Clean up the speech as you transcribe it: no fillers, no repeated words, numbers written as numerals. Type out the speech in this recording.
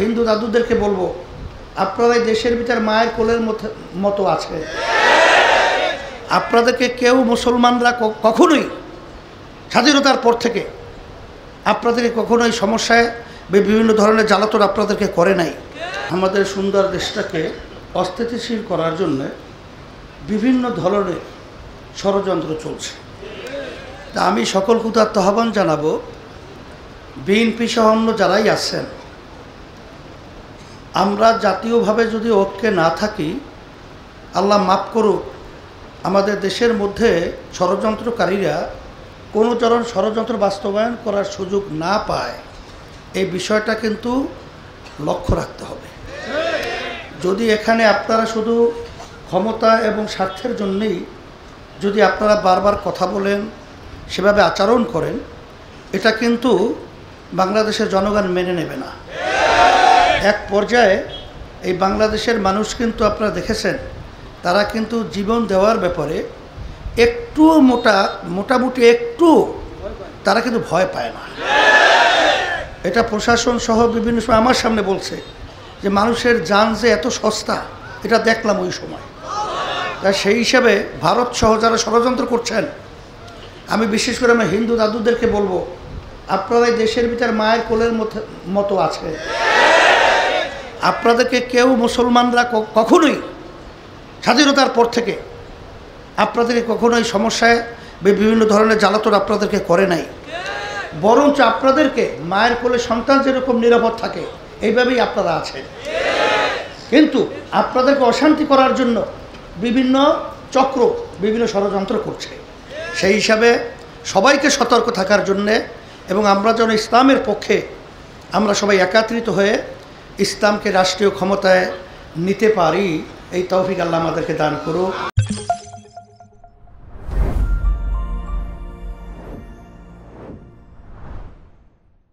হিন্দু দাদুদেরকে বলবো, আপনারা এই দেশের ভিতর মায়ের কোলের মতো আছে। আপনাদেরকে কেউ মুসলমানরা কখনোই স্বাধীনতার পর থেকে আপনাদেরকে কখনোই সমস্যায় বিভিন্ন ধরনের জ্বালাতন আপনাদেরকে করে নাই। আমাদের সুন্দর দেশটাকে অস্থিতিশীল করার জন্য বিভিন্ন ধরনের ষড়যন্ত্র চলছে। তা আমি সকল কুতার আহ্বান জানাবো, বিএনপি সহ অন্য যারাই আছেন, আমরা জাতীয়ভাবে যদি ঐক্যে না থাকি, আল্লাহ মাফ করুক, আমাদের দেশের মধ্যে ষড়যন্ত্রকারীরা কোনো ধরনের ষড়যন্ত্র বাস্তবায়ন করার সুযোগ না পায়, এই বিষয়টা কিন্তু লক্ষ্য রাখতে হবে। যদি এখানে আপনারা শুধু ক্ষমতা এবং স্বার্থের জন্যেই যদি আপনারা বারবার কথা বলেন, সেভাবে আচরণ করেন, এটা কিন্তু বাংলাদেশের জনগণ মেনে নেবে না। এক পর্যায়ে এই বাংলাদেশের মানুষ কিন্তু আপনারা দেখেছেন, তারা কিন্তু জীবন দেওয়ার ব্যাপারে একটুও মোটামুটি একটু তারা কিন্তু ভয় পায় না। এটা প্রশাসন সহ বিভিন্ন সময় আমার সামনে বলছে যে মানুষের জান যে এত সস্তা, এটা দেখলাম ওই সময়। তা সেই হিসাবে ভারত সহ যারা ষড়যন্ত্র করছেন, আমি বিশেষ করে আমার হিন্দু দাদুদেরকে বলবো, আপনারা এই দেশের ভিতর মায়ের কোলের মতো আছে। আপনাদেরকে কেউ মুসলমানরা কখনোই স্বাধীনতার পর থেকে আপনাদেরকে কখনোই সমস্যায় বিভিন্ন ধরনের জ্বালাতন আপনাদেরকে করে নাই। বরঞ্চ আপনাদেরকে মায়ের কোলে সন্তান যেরকম নিরাপদ থাকে, এইভাবেই আপনারা আছেন। কিন্তু আপনাদেরকে অশান্তি করার জন্য বিভিন্ন চক্র বিভিন্ন ষড়যন্ত্র করছে। সেই হিসাবে সবাইকে সতর্ক থাকার জন্যে, এবং আমরা যেন ইসলামের পক্ষে আমরা সবাই একত্রিত হয়ে ইসলামকে রাষ্ট্রীয় ক্ষমতায় নিতে পারি, এই তৌফিক আল্লাহ আমাদেরকে দান করুক।